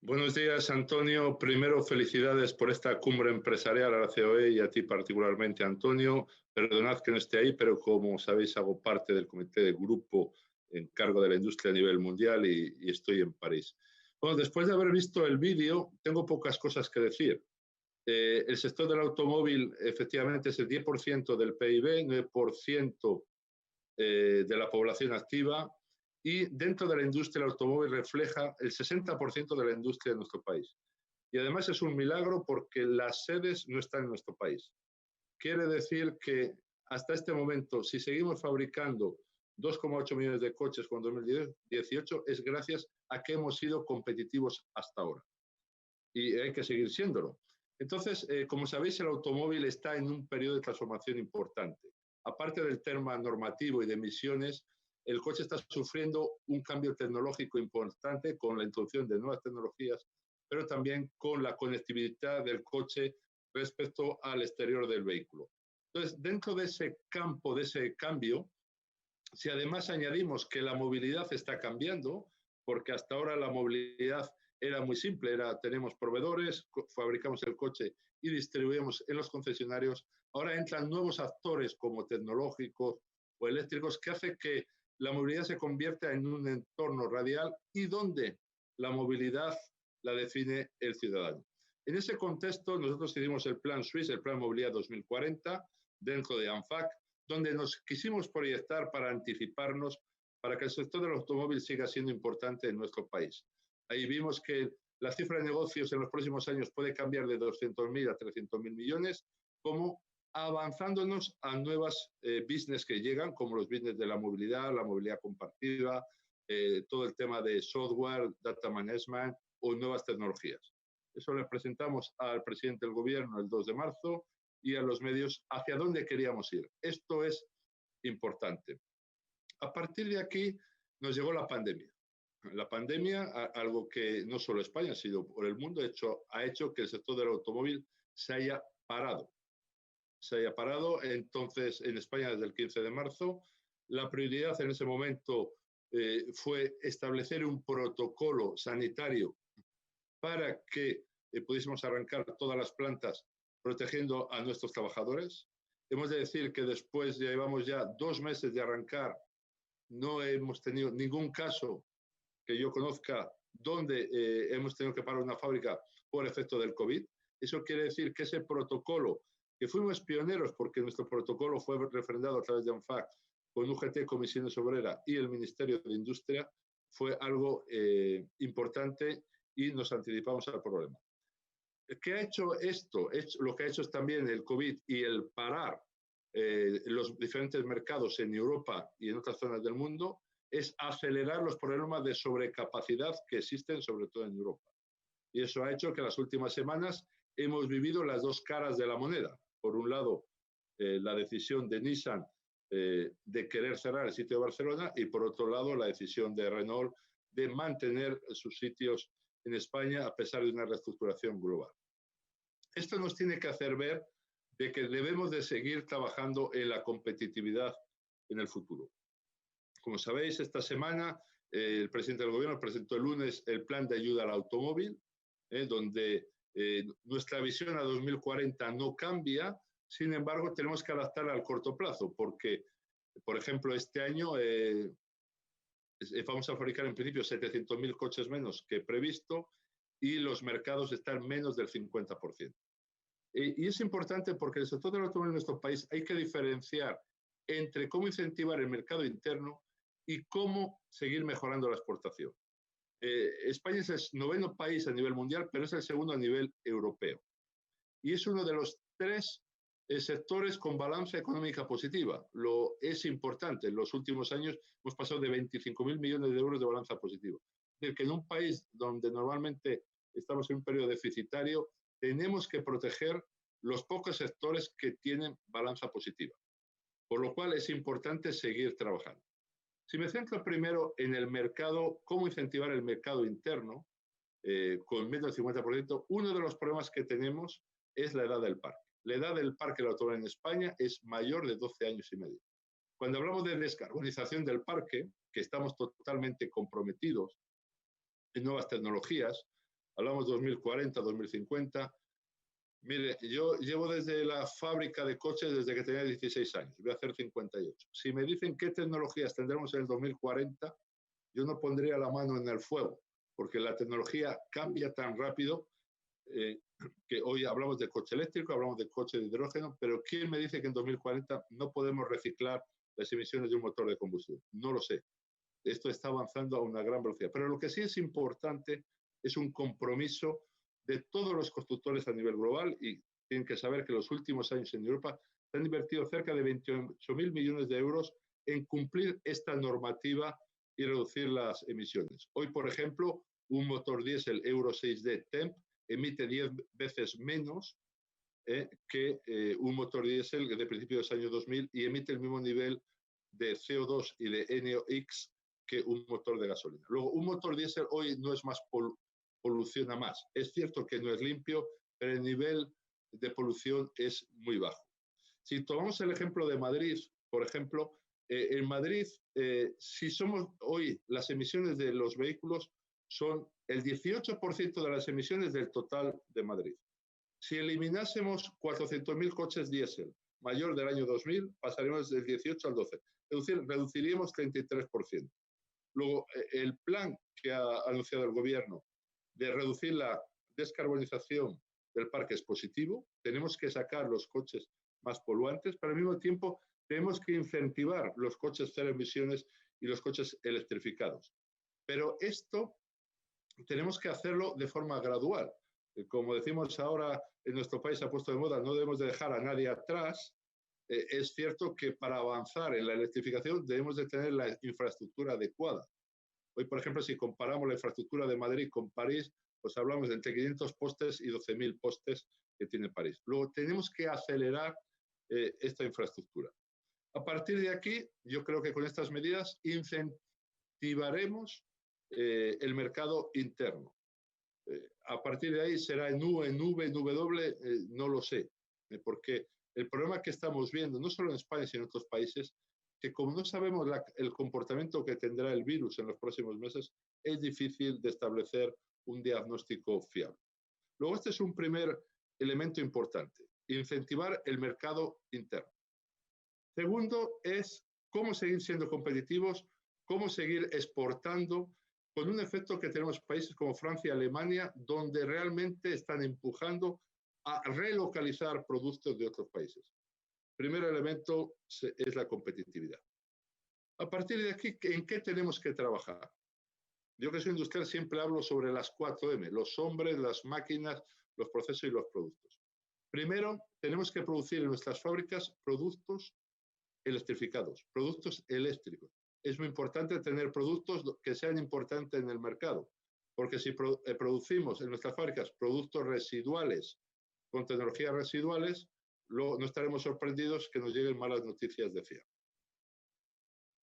Buenos días, Antonio. Primero, felicidades por esta cumbre empresarial a la COE y a ti particularmente, Antonio. Perdonad que no esté ahí, pero como sabéis, hago parte del comité de grupo en cargo de la industria a nivel mundial y estoy en París. Bueno, después de haber visto el vídeo, tengo pocas cosas que decir. El sector del automóvil efectivamente es el 10% del PIB, 9% de la población activa, y dentro de la industria el automóvil refleja el 60% de la industria de nuestro país. Y además es un milagro porque las sedes no están en nuestro país. Quiere decir que hasta este momento, si seguimos fabricando 2,8 millones de coches con 2018, es gracias a que hemos sido competitivos hasta ahora. Y hay que seguir siéndolo. Entonces, como sabéis, el automóvil está en un periodo de transformación importante. Aparte del tema normativo y de emisiones, el coche está sufriendo un cambio tecnológico importante con la introducción de nuevas tecnologías, pero también con la conectividad del coche respecto al exterior del vehículo. Entonces, dentro de ese campo, de ese cambio, si además añadimos que la movilidad está cambiando, porque hasta ahora la movilidad era muy simple, tenemos proveedores, fabricamos el coche y distribuimos en los concesionarios, ahora entran nuevos actores como tecnológicos o eléctricos que hace que la movilidad se convierta en un entorno radial y donde la movilidad la define el ciudadano. En ese contexto, nosotros hicimos el Plan Suisse, el Plan Movilidad 2040, dentro de ANFAC, donde nos quisimos proyectar para anticiparnos para que el sector del automóvil siga siendo importante en nuestro país. Ahí vimos que la cifra de negocios en los próximos años puede cambiar de 200.000 a 300.000 millones, como avanzándonos a nuevas business que llegan, como los business de la movilidad compartida, todo el tema de software, data management o nuevas tecnologías. Eso le presentamos al presidente del gobierno el 2 de marzo y a los medios hacia dónde queríamos ir. Esto es importante. A partir de aquí nos llegó la pandemia. La pandemia, algo que no solo España, sino por el mundo, ha hecho que el sector del automóvil se haya parado. Entonces, en España desde el 15 de marzo, la prioridad en ese momento fue establecer un protocolo sanitario para que pudiésemos arrancar todas las plantas protegiendo a nuestros trabajadores. Hemos de decir que después llevamos ya 2 meses de arrancar, no hemos tenido ningún caso que yo conozca donde hemos tenido que parar una fábrica por efecto del COVID. Eso quiere decir que ese protocolo, que fuimos pioneros porque nuestro protocolo fue refrendado a través de ANFAC con UGT, Comisiones Obreras y el Ministerio de Industria, fue algo importante y nos anticipamos al problema. ¿Qué ha hecho esto? Lo que ha hecho es también el COVID y el parar los diferentes mercados en Europa y en otras zonas del mundo es acelerar los problemas de sobrecapacidad que existen, sobre todo en Europa. Y eso ha hecho que en las últimas semanas hemos vivido las dos caras de la moneda. Por un lado, la decisión de Nissan de querer cerrar el sitio de Barcelona y por otro lado, la decisión de Renault de mantener sus sitios en España a pesar de una reestructuración global. Esto nos tiene que hacer ver de que debemos de seguir trabajando en la competitividad en el futuro. Como sabéis, esta semana el presidente del gobierno presentó el lunes el plan de ayuda al automóvil, donde nuestra visión a 2040 no cambia, sin embargo, tenemos que adaptarla al corto plazo, porque, por ejemplo, este año vamos a fabricar en principio 700.000 coches menos que previsto y los mercados están menos del 50%. Y es importante porque el sector del automóvil en nuestro país hay que diferenciar entre cómo incentivar el mercado interno y cómo seguir mejorando la exportación. España es el 9º país a nivel mundial, pero es el 2º a nivel europeo. Y es uno de los 3 sectores con balanza económica positiva. Es importante, en los últimos años hemos pasado de 25.000 millones de euros de balanza positiva. Es decir, que en un país donde normalmente estamos en un periodo deficitario, tenemos que proteger los pocos sectores que tienen balanza positiva. Por lo cual es importante seguir trabajando. Si me centro primero en el mercado, cómo incentivar el mercado interno, con menos del 50%, uno de los problemas que tenemos es la edad del parque. La edad del parque del automóvil en España es mayor de 12 años y medio. Cuando hablamos de descarbonización del parque, que estamos totalmente comprometidos en nuevas tecnologías, Hablamos 2040, 2050. Mire, yo llevo desde la fábrica de coches desde que tenía 16 años, voy a hacer 58. Si me dicen qué tecnologías tendremos en el 2040, yo no pondría la mano en el fuego, porque la tecnología cambia tan rápido que hoy hablamos de coche eléctrico, hablamos de coche de hidrógeno, pero ¿quién me dice que en 2040 no podemos reciclar las emisiones de un motor de combustión? No lo sé. Esto está avanzando a una gran velocidad. Pero lo que sí es importante es un compromiso de todos los constructores a nivel global, y tienen que saber que en los últimos años en Europa se han invertido cerca de 28.000 millones de euros en cumplir esta normativa y reducir las emisiones. Hoy, por ejemplo, un motor diésel Euro 6D TEMP emite 10 veces menos que un motor diésel de principios de los años 2000 y emite el mismo nivel de CO2 y de NOx que un motor de gasolina. Luego, un motor diésel hoy no es más poluciona más. Es cierto que no es limpio, pero el nivel de polución es muy bajo. Si tomamos el ejemplo de Madrid, por ejemplo, en Madrid, si somos hoy, las emisiones de los vehículos son el 18% de las emisiones del total de Madrid. Si eliminásemos 400.000 coches diésel mayor del año 2000, pasaremos del 18 al 12. Reduciríamos 33%. Luego, el plan que ha anunciado el gobierno de reducir la descarbonización del parque es positivo. Tenemos que sacar los coches más poluantes, pero al mismo tiempo tenemos que incentivar los coches cero emisiones y los coches electrificados. Pero esto tenemos que hacerlo de forma gradual. Como decimos ahora, en nuestro país se ha puesto de moda, no debemos de dejar a nadie atrás. Es cierto que para avanzar en la electrificación debemos de tener la infraestructura adecuada. Hoy, por ejemplo, si comparamos la infraestructura de Madrid con París, pues hablamos de entre 500 postes y 12.000 postes que tiene París. Luego, tenemos que acelerar esta infraestructura. A partir de aquí, yo creo que con estas medidas incentivaremos el mercado interno. A partir de ahí será en U, en V, en W, no lo sé, porque el problema que estamos viendo, no solo en España, sino en otros países, que como no sabemos el comportamiento que tendrá el virus en los próximos meses, es difícil de establecer un diagnóstico fiable. Luego, este es un primer elemento importante, incentivar el mercado interno. Segundo es cómo seguir siendo competitivos, cómo seguir exportando, con un efecto que tenemos países como Francia y Alemania, donde realmente están empujando a relocalizar productos de otros países. Primer elemento es la competitividad. A partir de aquí, ¿en qué tenemos que trabajar? Yo que soy industrial siempre hablo sobre las 4M, los hombres, las máquinas, los procesos y los productos. Primero, tenemos que producir en nuestras fábricas productos electrificados, productos eléctricos. Es muy importante tener productos que sean importantes en el mercado, porque si producimos en nuestras fábricas productos residuales con tecnologías residuales, luego no estaremos sorprendidos que nos lleguen malas noticias de FIA.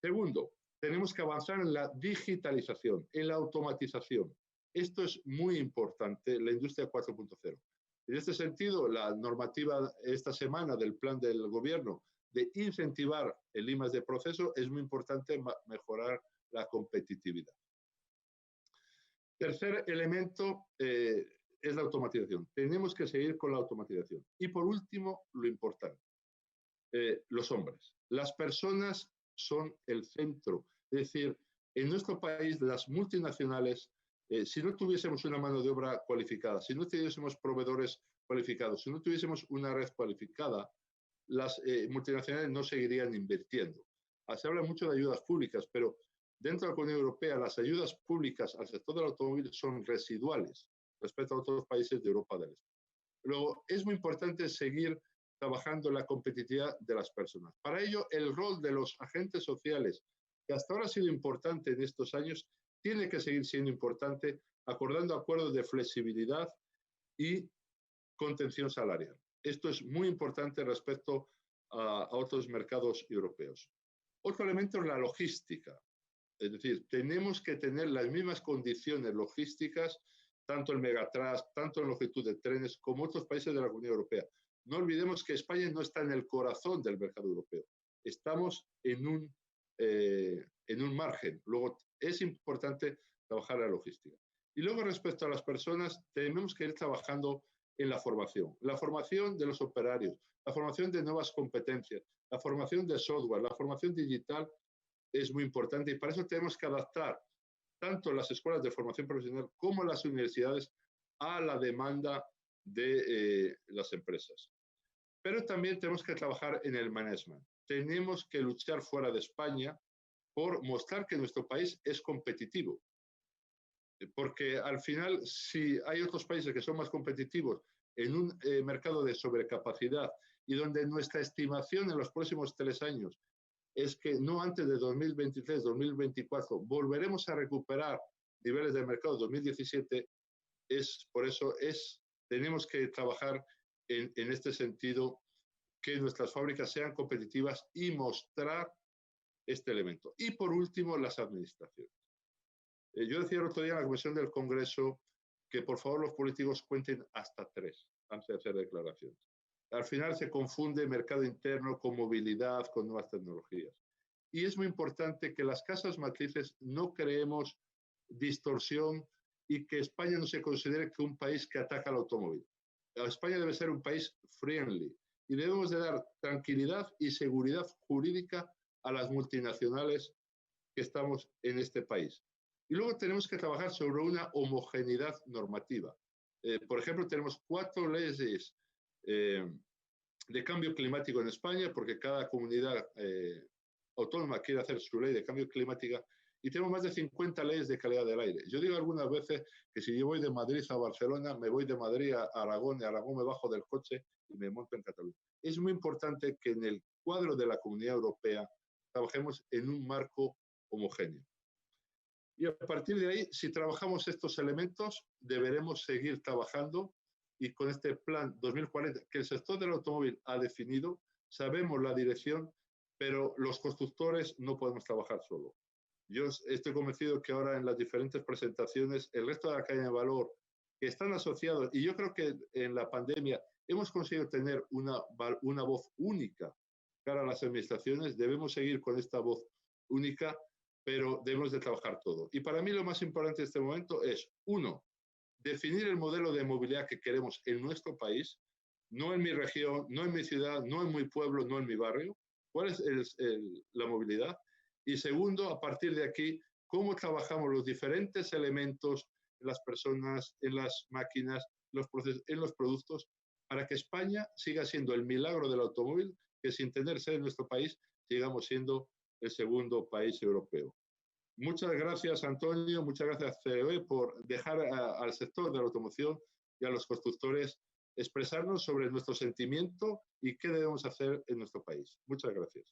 Segundo, tenemos que avanzar en la digitalización, en la automatización. Esto es muy importante, la industria 4.0. En este sentido, la normativa esta semana del plan del gobierno de incentivar el I+D proceso es muy importante mejorar la competitividad. Tercer elemento es la automatización. Tenemos que seguir con la automatización. Y por último, lo importante, los hombres. Las personas son el centro. Es decir, en nuestro país, las multinacionales, si no tuviésemos una mano de obra cualificada, si no tuviésemos proveedores cualificados, si no tuviésemos una red cualificada, las multinacionales no seguirían invirtiendo. Se habla mucho de ayudas públicas, pero dentro de la Unión Europea las ayudas públicas al sector del automóvil son residuales respecto a otros países de Europa del Este. Luego, es muy importante seguir trabajando en la competitividad de las personas. Para ello, el rol de los agentes sociales, que hasta ahora ha sido importante en estos años, tiene que seguir siendo importante, acordando acuerdos de flexibilidad y contención salarial. Esto es muy importante respecto a otros mercados europeos. Otro elemento es la logística. Es decir, tenemos que tener las mismas condiciones logísticas, tanto en megatras, tanto en longitud de trenes, como otros países de la Unión Europea. No olvidemos que España no está en el corazón del mercado europeo. Estamos en un margen. Luego, es importante trabajar la logística. Y luego, respecto a las personas, tenemos que ir trabajando en la formación de los operarios, la formación de nuevas competencias, la formación de software, la formación digital es muy importante y para eso tenemos que adaptar tanto las escuelas de formación profesional como las universidades a la demanda de las empresas. Pero también tenemos que trabajar en el management. Tenemos que luchar fuera de España por mostrar que nuestro país es competitivo. Porque al final, si hay otros países que son más competitivos en un mercado de sobrecapacidad y donde nuestra estimación en los próximos 3 años es que no antes de 2023, 2024 volveremos a recuperar niveles de mercado 2017, por eso tenemos que trabajar en este sentido, que nuestras fábricas sean competitivas y mostrar este elemento. Y por último, las administraciones. Yo decía el otro día en la Comisión del Congreso que por favor los políticos cuenten hasta 3 antes de hacer declaraciones. Al final se confunde mercado interno con movilidad, con nuevas tecnologías. Y es muy importante que las casas matrices no creemos distorsión y que España no se considere que un país que ataca al automóvil. España debe ser un país friendly y debemos de dar tranquilidad y seguridad jurídica a las multinacionales que estamos en este país. Y luego tenemos que trabajar sobre una homogeneidad normativa. Por ejemplo, tenemos 4 leyes de cambio climático en España, porque cada comunidad autónoma quiere hacer su ley de cambio climático, y tenemos más de 50 leyes de calidad del aire. Yo digo algunas veces que si yo voy de Madrid a Barcelona, me voy de Madrid a Aragón, y Aragón me bajo del coche y me monto en Cataluña. Es muy importante que en el cuadro de la Comunidad Europea trabajemos en un marco homogéneo. Y a partir de ahí, si trabajamos estos elementos, deberemos seguir trabajando y con este plan 2040, que el sector del automóvil ha definido, sabemos la dirección, pero los constructores no podemos trabajar solo. Yo estoy convencido que ahora en las diferentes presentaciones, el resto de la cadena de valor que están asociados, y yo creo que en la pandemia hemos conseguido tener una voz única cara a las administraciones, debemos seguir con esta voz única, pero debemos de trabajar todo. Y para mí lo más importante en este momento es, 1, definir el modelo de movilidad que queremos en nuestro país, no en mi región, no en mi ciudad, no en mi pueblo, no en mi barrio. ¿Cuál es la movilidad? Y segundo, a partir de aquí, cómo trabajamos los diferentes elementos en las personas, en las máquinas, en los productos, para que España siga siendo el milagro del automóvil, que sin tener sede en nuestro país, sigamos siendo el segundo país europeo. Muchas gracias, Antonio, muchas gracias, COE, por dejar al sector de la automoción y a los constructores expresarnos sobre nuestro sentimiento y qué debemos hacer en nuestro país. Muchas gracias.